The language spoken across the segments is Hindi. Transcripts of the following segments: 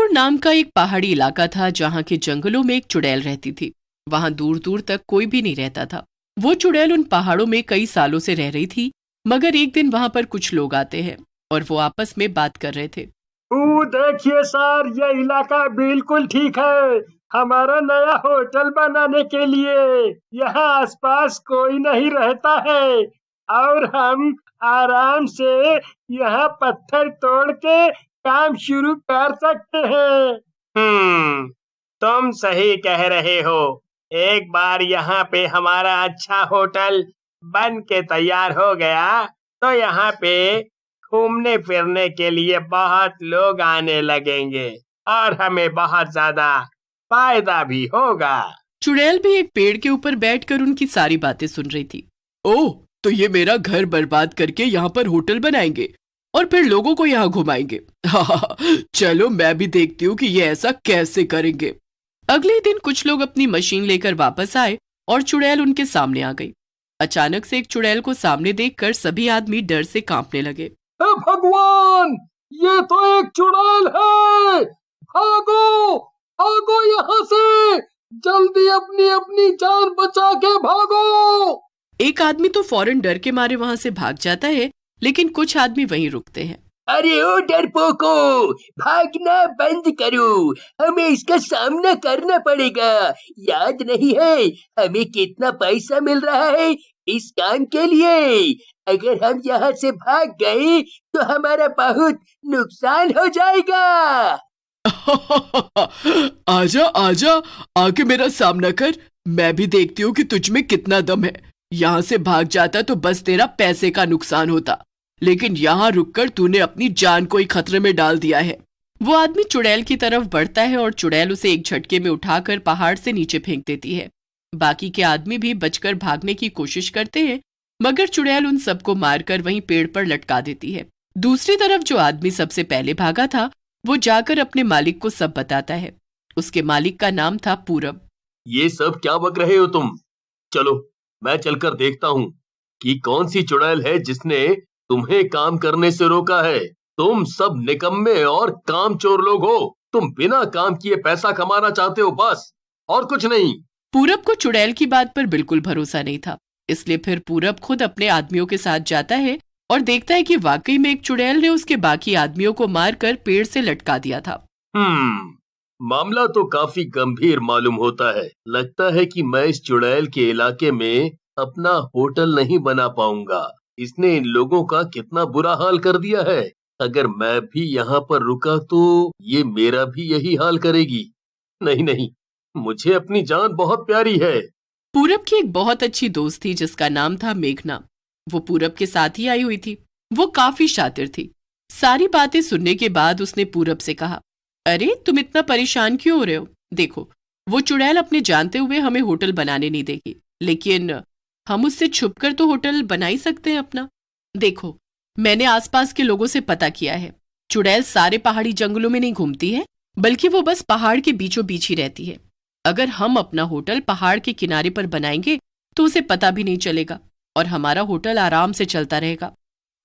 जबलपुर नाम का एक पहाड़ी इलाका था जहाँ के जंगलों में एक चुड़ैल रहती थी। वहां दूर दूर तक कोई भी नहीं रहता था। वो चुड़ैल उन पहाड़ों में कई सालों से रह रही थी, मगर एक दिन वहां पर कुछ लोग आते हैं और वो आपस में बात कर रहे थे। देखिए सर, ये इलाका बिल्कुल ठीक है हमारा नया होटल बनाने के लिए। यहाँ आसपास कोई नहीं रहता है और हम आराम से यहाँ पत्थर तोड़ के काम शुरू कर सकते हैं। तुम सही कह रहे हो। एक बार यहाँ पे हमारा अच्छा होटल बन के तैयार हो गया तो यहाँ पे घूमने फिरने के लिए बहुत लोग आने लगेंगे और हमें बहुत ज्यादा फायदा भी होगा। चुड़ैल भी एक पेड़ के ऊपर बैठकर उनकी सारी बातें सुन रही थी। ओह, तो ये मेरा घर बर्बाद करके यहाँ पर होटल बनाएंगे और फिर लोगों को यहाँ घुमाएंगे। चलो मैं भी देखती हूँ कि ये ऐसा कैसे करेंगे। अगले दिन कुछ लोग अपनी मशीन लेकर वापस आए और चुड़ैल उनके सामने आ गई। अचानक से एक चुड़ैल को सामने देखकर सभी आदमी डर से कांपने लगे। भगवान, ये तो एक चुड़ैल है! भागो, भागो यहाँ से! जल्दी अपनी अपनी जान बचा के भागो! एक आदमी तो फौरन डर के मारे वहां से भाग जाता है, लेकिन कुछ आदमी वहीं रुकते हैं। अरे ओ डरपोको, भागना बंद करो, हमें इसका सामना करना पड़ेगा। याद नहीं है हमें कितना पैसा मिल रहा है इस काम के लिए? अगर हम यहाँ से भाग गए तो हमारा बहुत नुकसान हो जाएगा। आजा आजा, आके मेरा सामना कर। मैं भी देखती हूँ कि तुझ में कितना दम है। यहाँ से भाग जाता तो बस तेरा पैसे का नुकसान होता, लेकिन यहाँ रुककर तूने अपनी जान को ही खतरे में डाल दिया है। वो आदमी चुड़ैल की तरफ बढ़ता है और चुड़ैल उसे एक झटके में उठाकर पहाड़ से नीचे फेंक देती है। बाकी के आदमी भी बचकर भागने की कोशिश करते हैं, मगर चुड़ैल उन सबको मारकर वहीं पेड़ पर लटका देती है। दूसरी तरफ जो आदमी सबसे पहले भागा था, वो जाकर अपने मालिक को सब बताता है। उसके मालिक का नाम था पूरब। ये सब क्या बक रहे हो तुम? चलो मैं चलकर देखता हूँ कि कौन सी चुड़ैल है जिसने तुम्हें काम करने से रोका है। तुम सब निकम्मे और कामचोर लोग हो। तुम बिना काम किए पैसा कमाना चाहते हो, बस, और कुछ नहीं। पूरब को चुड़ैल की बात पर बिल्कुल भरोसा नहीं था, इसलिए फिर पूरब खुद अपने आदमियों के साथ जाता है और देखता है कि वाकई में एक चुड़ैल ने उसके बाकी आदमियों को मारकर पेड़ से लटका दिया था। मामला तो काफी गंभीर मालूम होता है। लगता है कि मैं इस चुड़ैल के इलाके में अपना होटल नहीं बना पाऊंगा। इसने इन लोगों का कितना बुरा हाल कर दिया है। अगर मैं भी यहाँ पर रुका तो ये मेरा भी यही हाल करेगी। नहीं नहीं, मुझे अपनी जान बहुत प्यारी है। पूरब की एक बहुत अच्छी दोस्त थी जिसका नाम था मेघना। वो पूरब के साथ ही आई हुई थी। वो काफी शातिर थी। सारी बातें सुनने के बाद उसने पूरब से कहा, अरे तुम इतना परेशान क्यों हो रहे हो? देखो, वो चुड़ैल अपने जानते हुए हमें होटल बनाने नहीं देगी, लेकिन हम उससे छुपकर तो होटल बना ही सकते हैं अपना। देखो, मैंने आसपास के लोगों से पता किया है, चुड़ैल सारे पहाड़ी जंगलों में नहीं घूमती है, बल्कि वो बस पहाड़ के बीचों बीच ही रहती है। अगर हम अपना होटल पहाड़ के किनारे पर बनाएंगे तो उसे पता भी नहीं चलेगा और हमारा होटल आराम से चलता रहेगा।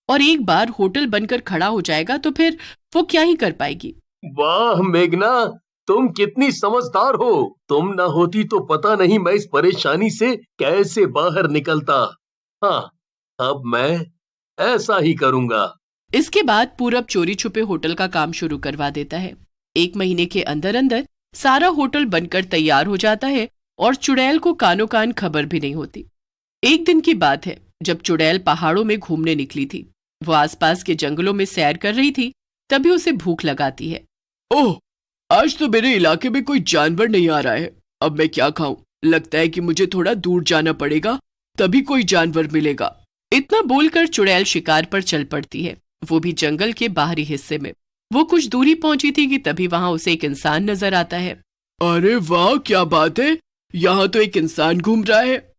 और एक बार होटल बनकर खड़ा हो जाएगा तो फिर वो क्या ही कर पाएगी। वाह मेघना, तुम कितनी समझदार हो। तुम ना होती तो पता नहीं मैं इस परेशानी से कैसे बाहर निकलता। हाँ, अब मैं ऐसा ही करूंगा। इसके बाद पूरब चोरी छुपे होटल का काम शुरू करवा देता है। 1 महीने के अंदर अंदर सारा होटल बनकर तैयार हो जाता है और चुड़ैल को कानो कान खबर भी नहीं होती। एक दिन की बात है, जब चुड़ैल पहाड़ों में घूमने निकली थी। वो आसपास के जंगलों में सैर कर रही थी, तभी उसे भूख लगाती है। ओह, आज तो मेरे इलाके में कोई जानवर नहीं आ रहा है। अब मैं क्या खाऊं? लगता है कि मुझे थोड़ा दूर जाना पड़ेगा, तभी कोई जानवर मिलेगा। इतना बोलकर चुड़ैल शिकार पर चल पड़ती है, वो भी जंगल के बाहरी हिस्से में। वो कुछ दूरी पहुंची थी कि तभी वहां उसे एक इंसान नजर आता है। अरे वाह, क्या बात है, यहाँ तो एक इंसान घूम रहा है।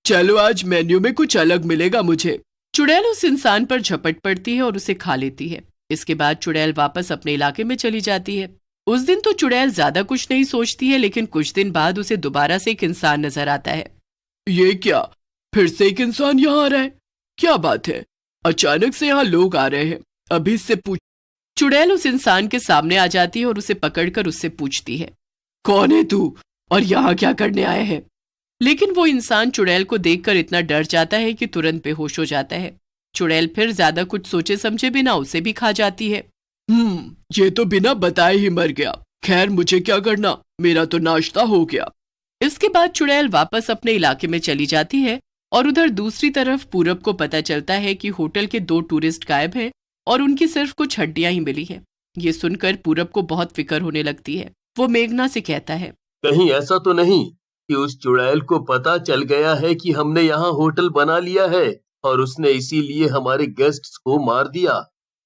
चलो आज मेन्यू में कुछ अलग मिलेगा मुझे। चुड़ैल उस इंसान पर झपट पड़ती है और उसे खा लेती है। इसके बाद चुड़ैल वापस अपने इलाके में चली जाती है। उस दिन तो चुड़ैल ज्यादा कुछ नहीं सोचती है, लेकिन कुछ दिन बाद उसे दोबारा से एक इंसान नजर आता है। ये क्या, फिर से एक इंसान यहाँ आ रहा है? क्या बात है, अचानक से यहाँ लोग आ रहे हैं। अभी इससे पूछ चुड़ैल उस इंसान के सामने आ जाती है और उसे पकड़कर उससे पूछती है, कौन है तू और यहाँ क्या करने आया है? लेकिन वो इंसान चुड़ैल को देखकर इतना डर जाता है कि तुरंत बेहोश हो जाता है। चुड़ैल फिर ज्यादा कुछ सोचे समझे बिना उसे भी खा जाती है। ये तो बिना बताए ही मर गया। खैर मुझे क्या करना, मेरा तो नाश्ता हो गया। इसके बाद चुड़ैल वापस अपने इलाके में चली जाती है और उधर दूसरी तरफ पूरब को पता चलता है कि होटल के 2 टूरिस्ट गायब हैं और उनकी सिर्फ कुछ हड्डियां ही मिली हैं। ये सुनकर पूरब को बहुत फिक्र होने लगती है। वो मेघना से कहता है, कहीं ऐसा तो नहीं कि उस चुड़ैल को पता चल गया है कि हमने यहाँ होटल बना लिया है और उसने इसीलिए हमारे गेस्ट्स को मार दिया?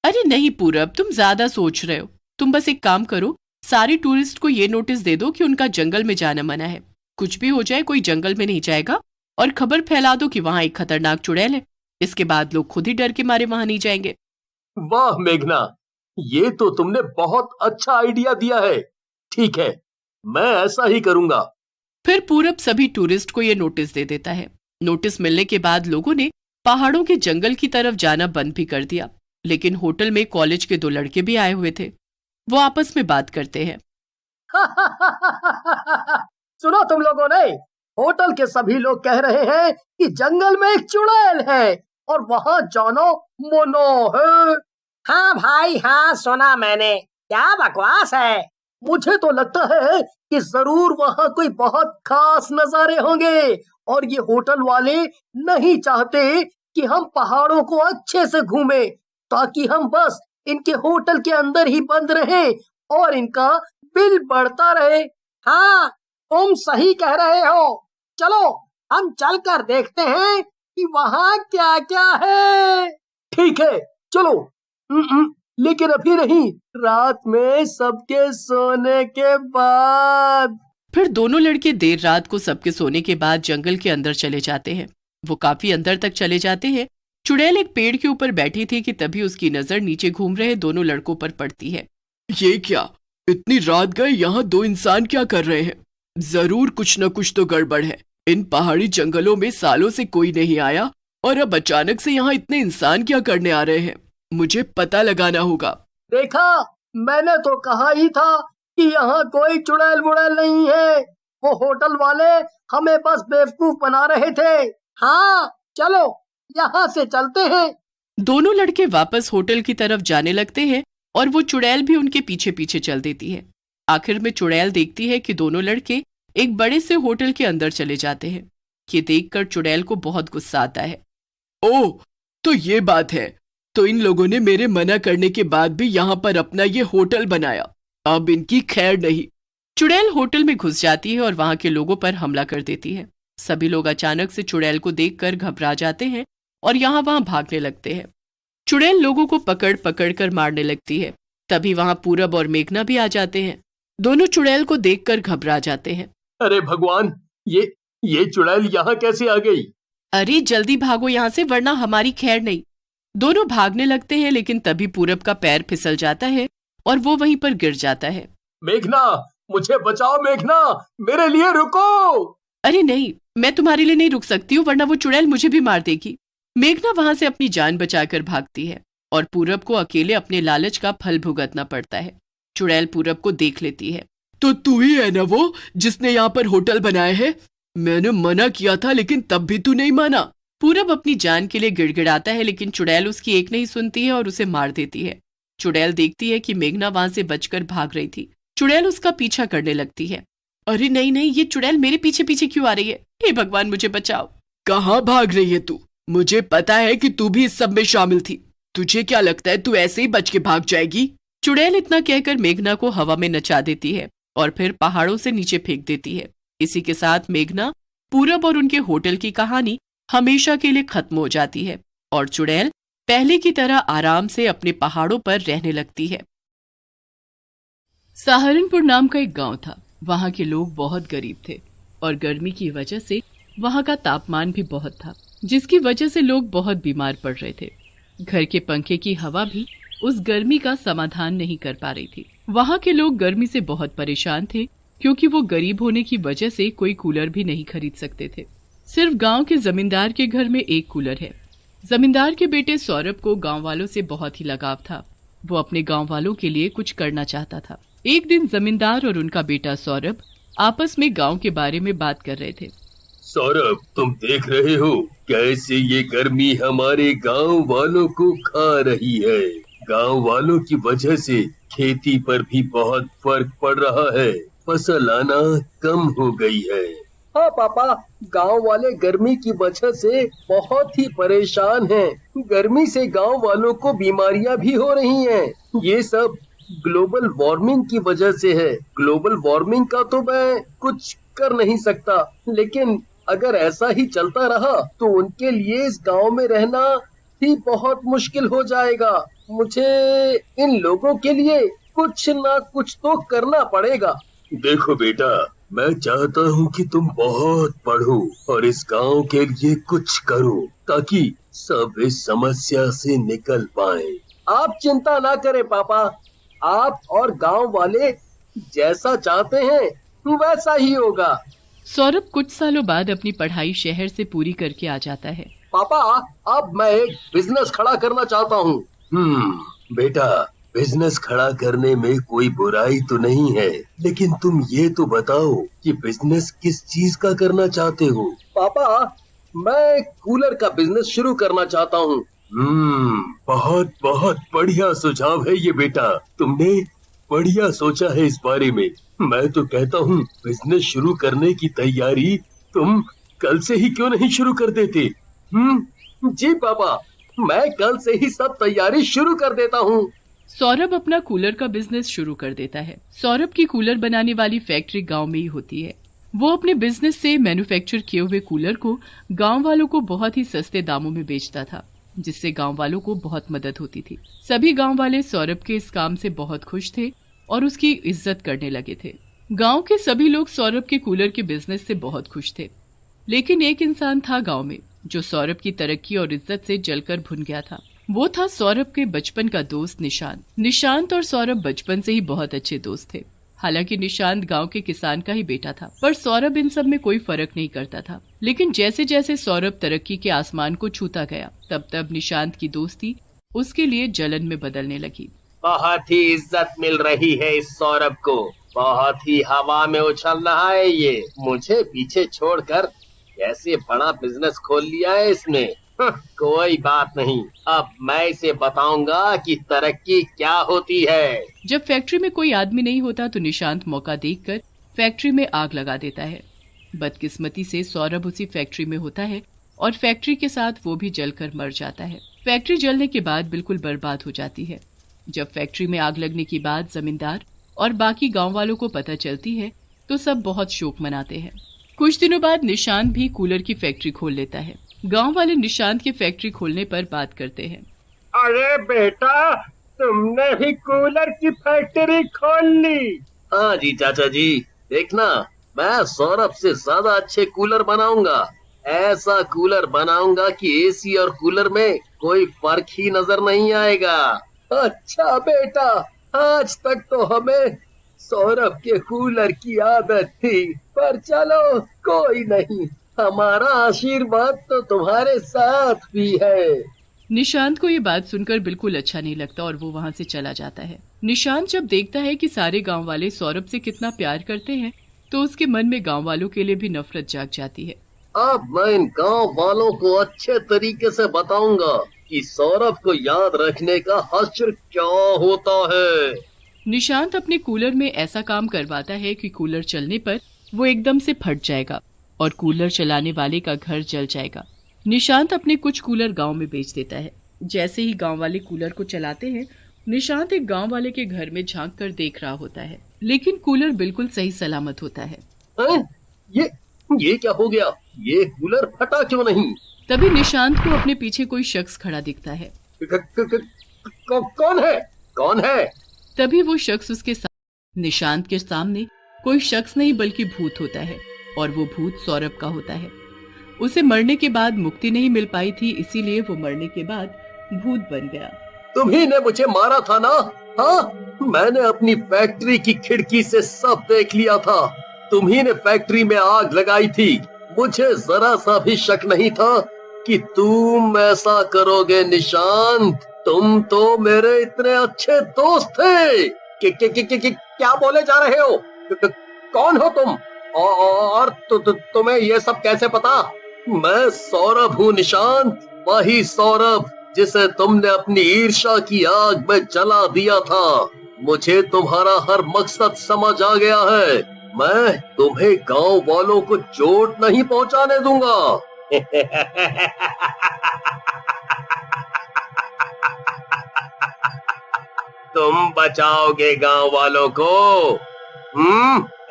अरे नहीं पूरब, तुम ज्यादा सोच रहे हो। तुम बस एक काम करो, सारे टूरिस्ट को ये नोटिस दे दो कि उनका जंगल में जाना मना है। कुछ भी हो जाए कोई जंगल में नहीं जाएगा, और खबर फैला दो कि वहाँ एक खतरनाक चुड़ैल है। इसके बाद लोग खुद ही डर के मारे वहां नहीं जाएंगे। वाह मेघना, ये तो तुमने बहुत अच्छा आइडिया दिया है। ठीक है, मैं ऐसा ही करूंगा। फिर पूरब सभी टूरिस्ट को ये नोटिस दे देता है। नोटिस मिलने के बाद लोगों ने पहाड़ों के जंगल की तरफ जाना बंद भी कर दिया। लेकिन होटल में कॉलेज के 2 लड़के भी आए हुए थे। वो आपस में बात करते हैं। सुनो तुम लोगों ने, होटल के सभी लोग कह रहे हैं कि जंगल में एक चुड़ैल है और वहाँ जाना मना है। हाँ भाई हाँ, सुना मैंने। क्या बकवास है। मुझे तो लगता है कि जरूर वहाँ कोई बहुत खास नजारे होंगे और ये होटल वाले नहीं चाहते कि हम पहाड़ों को अच्छे से घूमें, ताकि हम बस इनके होटल के अंदर ही बंद रहें और इनका बिल बढ़ता रहे। हाँ, तुम सही कह रहे हो। चलो हम चलकर देखते हैं कि वहाँ क्या क्या है। ठीक है चलो। लेकिन अभी नहीं, रात में सबके सोने के बाद। फिर दोनों लड़के देर रात को सबके सोने के बाद जंगल के अंदर चले जाते हैं। वो काफी अंदर तक चले जाते हैं। चुड़ैल एक पेड़ के ऊपर बैठी थी कि तभी उसकी नजर नीचे घूम रहे दोनों लड़कों पर पड़ती है। ये क्या, इतनी रात गए यहाँ 2 इंसान क्या कर रहे हैं? जरूर कुछ न कुछ तो गड़बड़ है। इन पहाड़ी जंगलों में सालों से कोई नहीं आया और अब अचानक से यहाँ इतने इंसान क्या करने आ रहे हैं? मुझे पता लगाना होगा। देखा, मैंने तो कहा ही था कि यहाँ कोई चुड़ैल वुड़ैल नहीं है। वो होटल वाले हमें बस बेवकूफ बना रहे थे। हाँ चलो यहाँ से चलते हैं। दोनों लड़के वापस होटल की तरफ जाने लगते हैं और वो चुड़ैल भी उनके पीछे पीछे चल देती है। आखिर में चुड़ैल देखती है कि दोनों लड़के एक बड़े से होटल के अंदर चले जाते हैं। ये देखकर चुड़ैल को बहुत गुस्सा आता है। ओह, तो ये बात है। तो इन लोगों ने मेरे मना करने के बाद भी यहाँ पर अपना ये होटल बनाया। अब इनकी खैर नहीं। चुड़ैल होटल में घुस जाती है और वहां के लोगों पर हमला कर देती है। सभी लोग अचानक से चुड़ैल को देखकर घबरा जाते हैं और यहाँ वहां भागने लगते हैं। चुड़ैल लोगों को पकड़ पकड़ कर मारने लगती है। तभी वहां पूरब और मेघना भी आ जाते हैं। दोनों चुड़ैल को देखकर घबरा जाते हैं। अरे भगवान, ये चुड़ैल यहाँ कैसे आ गई? अरे जल्दी भागो यहाँ से, वरना हमारी खैर नहीं। दोनों भागने लगते हैं, लेकिन तभी पूरब का पैर फिसल जाता है और वो वहीं पर गिर जाता है। मेघना, मुझे बचाओ मेघना, मेरे लिए रुको। अरे नहीं, मैं तुम्हारे लिए नहीं रुक सकती हूँ, वरना वो चुड़ैल मुझे भी मार देगी। मेघना वहां से अपनी जान बचाकर भागती है और पूरब को अकेले अपने लालच का फल भुगतना पड़ता है। चुड़ैल पूरब को देख लेती है। तो तू ही है ना वो जिसने यहाँ पर होटल बनाया है? मैंने मना किया था लेकिन तब भी तू नहीं माना। पूरब अपनी जान के लिए गिड़गिड़ाता है, लेकिन चुड़ैल उसकी एक नहीं सुनती है और उसे मार देती है। चुड़ैल देखती है कि मेघना वहां से बचकर भाग रही थी। चुड़ैल उसका पीछा करने लगती है। अरे नहीं नहीं, ये चुड़ैल मेरे पीछे पीछे क्यों आ रही है? हे भगवान, मुझे बचाओ। कहाँ भाग रही है तू? मुझे पता है कि तू भी इस सब में शामिल थी। तुझे क्या लगता है तू ऐसे ही बच के भाग जाएगी? चुड़ैल इतना कहकर मेघना को हवा में नचा देती है और फिर पहाड़ों से नीचे फेंक देती है। इसी के साथ मेघना, पूरब और उनके होटल की कहानी हमेशा के लिए खत्म हो जाती है और चुड़ैल पहले की तरह आराम से अपने पहाड़ों पर रहने लगती है। सहारनपुर नाम का एक गांव था। वहां के लोग बहुत गरीब थे और गर्मी की वजह से वहां का तापमान भी बहुत था, जिसकी वजह से लोग बहुत बीमार पड़ रहे थे। घर के पंखे की हवा भी उस गर्मी का समाधान नहीं कर पा रही थी। वहां के लोग गर्मी से बहुत परेशान थे, क्योंकि वो गरीब होने की वजह से कोई कूलर भी नहीं खरीद सकते थे। सिर्फ गांव के जमींदार के घर में एक कूलर है। जमींदार के बेटे सौरभ को गांव वालों से बहुत ही लगाव था। वो अपने गांव वालों के लिए कुछ करना चाहता था। एक दिन जमींदार और उनका बेटा सौरभ आपस में गांव के बारे में बात कर रहे थे। सौरभ, तुम देख रहे हो कैसे ये गर्मी हमारे गांव वालों को खा रही है। गांव वालों की वजह से खेती पर भी बहुत फर्क पड़ रहा है। फसल आना कम हो गई है। हाँ पापा, गांव वाले गर्मी की वजह से बहुत ही परेशान हैं। गर्मी से गांव वालों को बीमारियां भी हो रही हैं। ये सब ग्लोबल वार्मिंग की वजह से है। ग्लोबल वार्मिंग का तो मैं कुछ कर नहीं सकता, लेकिन अगर ऐसा ही चलता रहा तो उनके लिए इस गांव में रहना ही बहुत मुश्किल हो जाएगा। मुझे इन लोगों के लिए कुछ ना कुछ तो करना पड़ेगा। देखो बेटा, मैं चाहता हूँ कि तुम बहुत पढ़ो और इस गांव के लिए कुछ करो ताकि सब इस समस्या से निकल पाए। आप चिंता ना करें पापा, आप और गांव वाले जैसा चाहते हैं वैसा ही होगा। सौरभ कुछ सालों बाद अपनी पढ़ाई शहर से पूरी करके आ जाता है। पापा, अब मैं एक बिजनेस खड़ा करना चाहता हूँ। बेटा, बिजनेस खड़ा करने में कोई बुराई तो नहीं है, लेकिन तुम ये तो बताओ कि बिजनेस किस चीज का करना चाहते हो? पापा, मैं कूलर का बिजनेस शुरू करना चाहता हूँ। बहुत बहुत बढ़िया सुझाव है ये बेटा। तुमने बढ़िया सोचा है इस बारे में। मैं तो कहता हूँ बिजनेस शुरू करने की तैयारी तुम कल से ही क्यों नहीं शुरू कर देते? जी पापा, मैं कल से ही सब तैयारी शुरू कर देता हूँ। सौरभ अपना कूलर का बिजनेस शुरू कर देता है। सौरभ की कूलर बनाने वाली फैक्ट्री गांव में ही होती है। वो अपने बिजनेस से मैन्युफैक्चर किए हुए कूलर को गांव वालों को बहुत ही सस्ते दामों में बेचता था, जिससे गांव वालों को बहुत मदद होती थी। सभी गांव वाले सौरभ के इस काम से बहुत खुश थे और उसकी इज्जत करने लगे थे। गांव के सभी लोग सौरभ के कूलर के बिजनेस से बहुत खुश थे, लेकिन एक इंसान था गांव में जो सौरभ की तरक्की और इज्जत से जलकर भुन गया था। वो था सौरभ के बचपन का दोस्त निशांत। निशांत और सौरभ बचपन से ही बहुत अच्छे दोस्त थे। हालांकि निशांत गांव के किसान का ही बेटा था, पर सौरभ इन सब में कोई फर्क नहीं करता था। लेकिन जैसे जैसे सौरभ तरक्की के आसमान को छूता गया, तब तब निशांत की दोस्ती उसके लिए जलन में बदलने लगी। बहुत ही इज्जत मिल रही है इस सौरभ को। बहुत ही हवा में उछल रहा है ये। मुझे पीछे छोड़कर कैसे बड़ा बिजनेस खोल लिया है इसने। कोई बात नहीं, अब मैं इसे बताऊंगा कि तरक्की क्या होती है। जब फैक्ट्री में कोई आदमी नहीं होता तो निशांत मौका देखकर फैक्ट्री में आग लगा देता है। बदकिस्मती से सौरभ उसी फैक्ट्री में होता है और फैक्ट्री के साथ वो भी जलकर मर जाता है। फैक्ट्री जलने के बाद बिल्कुल बर्बाद हो जाती है। जब फैक्ट्री में आग लगने के बाद जमींदार और बाकी गांव वालों को पता चलती है तो सब बहुत शोक मनाते हैं। कुछ दिनों बाद निशांत भी कूलर की फैक्ट्री खोल लेता है। गांव वाले निशांत की फैक्ट्री खोलने पर बात करते हैं। अरे बेटा, तुमने भी कूलर की फैक्ट्री खोल ली? हाँ जी चाचा जी, देखना मैं सौरभ से ज्यादा अच्छे कूलर बनाऊंगा। ऐसा कूलर बनाऊंगा कि एसी और कूलर में कोई फर्क ही नजर नहीं आएगा। अच्छा बेटा, आज तक तो हमें सौरभ के कूलर की आदत थी, पर चलो कोई नहीं, हमारा आशीर्वाद तो तुम्हारे साथ भी है। निशांत को ये बात सुनकर बिल्कुल अच्छा नहीं लगता और वो वहाँ से चला जाता है। निशांत जब देखता है कि सारे गांव वाले सौरभ से कितना प्यार करते हैं तो उसके मन में गांव वालों के लिए भी नफरत जाग जाती है। अब मैं इन गांव वालों को अच्छे तरीके से बताऊंगा कि सौरभ को याद रखने का हश्र क्या होता है। निशांत अपने कूलर में ऐसा काम करवाता है कि कूलर चलने पर वो एकदम से फट जाएगा और कूलर चलाने वाले का घर जल जाएगा। निशांत अपने कुछ कूलर गांव में बेच देता है। जैसे ही गांव वाले कूलर को चलाते हैं, निशांत एक गांव वाले के घर में झांक कर देख रहा होता है, लेकिन कूलर बिल्कुल सही सलामत होता है। ये क्या हो गया? ये कूलर फटा क्यों नहीं? तभी निशांत को अपने पीछे कोई शख्स खड़ा दिखता है। कौन है? कौन है? तभी वो शख्स उसके निशांत के सामने कोई शख्स नहीं बल्कि भूत होता है और वो भूत सौरभ का होता है। उसे मरने के बाद मुक्ति नहीं मिल पाई थी, इसीलिए वो मरने के बाद भूत बन गया। तुम्ही ने मुझे मारा था ना? हाँ, मैंने अपनी फैक्ट्री की खिड़की से सब देख लिया था। तुम्ही ने फैक्ट्री में आग लगाई थी। मुझे जरा सा भी शक नहीं था कि तुम ऐसा करोगे निशांत। तुम तो मेरे इतने अच्छे दोस्त थे कि क्या बोले जा रहे हो? कौन हो तुम? और तुम्हें ये सब कैसे पता? मैं सौरभ हूँ निशांत, वही सौरभ जिसे तुमने अपनी ईर्ष्या की आग में जला दिया था। मुझे तुम्हारा हर मकसद समझ आ गया है। मैं तुम्हें गांव वालों को चोट नहीं पहुंचाने दूंगा। तुम बचाओगे गांव वालों को?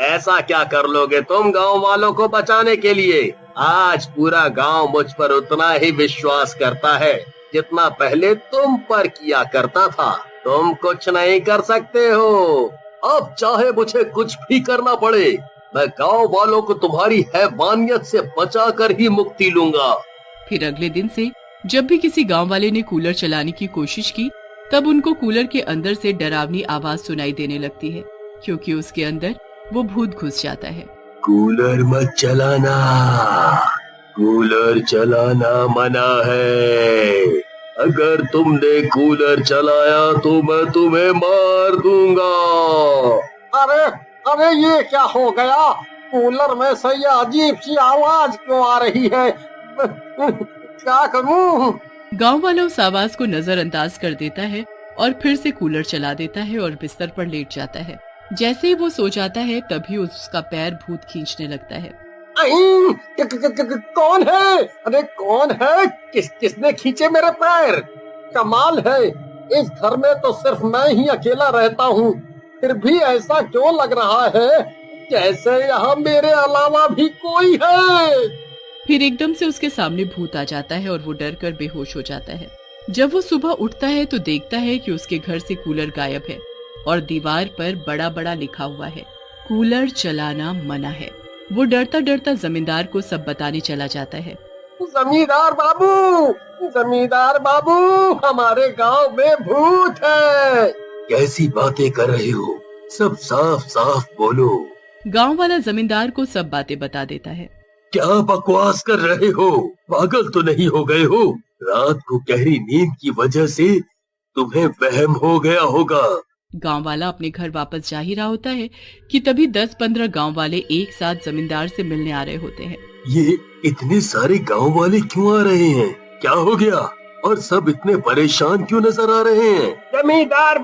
ऐसा क्या कर लोगे तुम गांव वालों को बचाने के लिए? आज पूरा गांव मुझ पर उतना ही विश्वास करता है जितना पहले तुम पर किया करता था। तुम कुछ नहीं कर सकते हो। अब चाहे मुझे कुछ भी करना पड़े, मैं गांव वालों को तुम्हारी हैवानियत से बचाकर ही मुक्ति लूंगा। फिर अगले दिन से जब भी किसी गांव वाले ने कूलर चलाने की कोशिश की, तब उनको कूलर के अंदर से डरावनी आवाज सुनाई देने लगती है, क्योंकि उसके अंदर वो भूत घुस जाता है। कूलर मत चलाना, कूलर चलाना मना है। अगर तुमने कूलर चलाया तो मैं तुम्हें मार दूंगा। अरे अरे ये क्या हो गया? कूलर में से ये अजीब सी आवाज क्यों आ रही है? क्या करूं? गांव वाला उस आवाज को नजरअंदाज कर देता है और फिर से कूलर चला देता है और बिस्तर पर लेट जाता है। जैसे ही वो सो जाता है तभी उसका पैर भूत खींचने लगता है। कौन है? अरे कौन है? किसने खींचे मेरे पैर? कमाल है, इस घर में तो सिर्फ मैं ही अकेला रहता हूँ, फिर भी ऐसा क्यों लग रहा है जैसे यहाँ मेरे अलावा भी कोई है। फिर एकदम से उसके सामने भूत आ जाता है और वो डर कर बेहोश हो जाता है। जब वो सुबह उठता है तो देखता है कि उसके घर से कूलर गायब है और दीवार पर बड़ा बड़ा लिखा हुआ है, कूलर चलाना मना है। वो डरता डरता जमींदार को सब बताने चला जाता है। जमींदार बाबू, हमारे गांव में भूत है। कैसी बातें कर रहे हो? सब साफ साफ बोलो। गांव वाला जमींदार को सब बातें बता देता है। क्या बकवास कर रहे हो? पागल तो नहीं हो गए हो? रात को गहरी नींद की वजह से तुम्हें वहम हो गया होगा। गांव वाला अपने घर वापस जा ही रहा होता है कि तभी 10-15 गांव वाले एक साथ जमींदार से मिलने आ रहे होते हैं। ये इतने सारे गांव वाले क्यों आ रहे हैं? क्या हो गया? और सब इतने परेशान क्यों नजर आ रहे हैं? जमींदार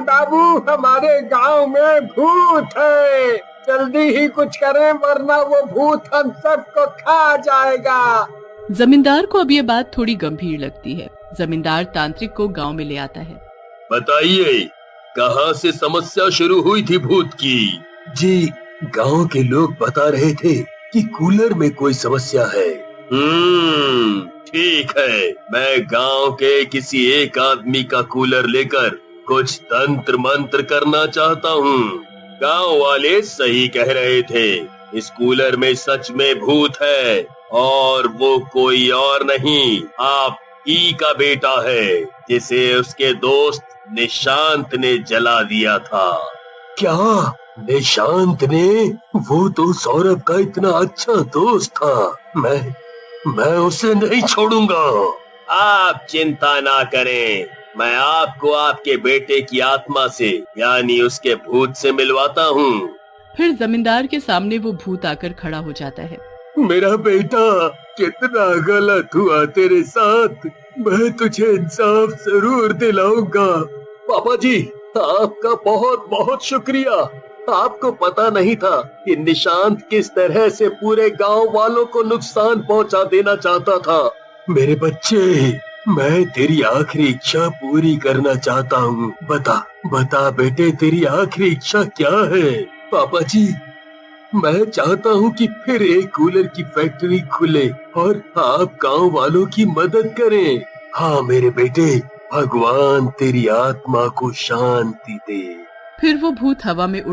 बाबू, हमारे गांव में भूत है। जल्दी ही कुछ करें वरना वो भूत हम सबको खा जाएगा। जमींदार को अब ये बात थोड़ी गंभीर लगती है। जमींदार तांत्रिक को गांव में ले आता है। बताइए, कहाँ से समस्या शुरू हुई थी भूत की? जी, गांव के लोग बता रहे थे कि कूलर में कोई समस्या है। ठीक है, मैं गांव के किसी एक आदमी का कूलर लेकर कुछ तंत्र मंत्र करना चाहता हूँ। गांव वाले सही कह रहे थे, इस कूलर में सच में भूत है और वो कोई और नहीं, आप ही का बेटा है, जिसे उसके दोस्त निशांत ने जला दिया था। क्या? निशांत ने? वो तो सौरभ का इतना अच्छा दोस्त था। मैं उसे नहीं छोड़ूंगा। आप चिंता ना करें, मैं आपको आपके बेटे की आत्मा से यानी उसके भूत से मिलवाता हूँ। फिर जमींदार के सामने वो भूत आकर खड़ा हो जाता है। मेरा बेटा, कितना गलत हुआ तेरे साथ। मैं तुझे इंसाफ जरूर दिलाऊंगा। पापा जी, आपका बहुत बहुत शुक्रिया। आपको पता नहीं था कि निशांत किस तरह से पूरे गांव वालों को नुकसान पहुंचा देना चाहता था। मेरे बच्चे, मैं तेरी आखिरी इच्छा पूरी करना चाहता हूँ। बता बेटे, तेरी आखिरी इच्छा क्या है? पापा जी, मैं चाहता हूँ कि फिर एक कूलर की फैक्ट्री खुले और आप गांव वालों की मदद करें। हाँ मेरे बेटे, भगवान तेरी आत्मा को शांति दे। फिर वो भूत हवा में उड़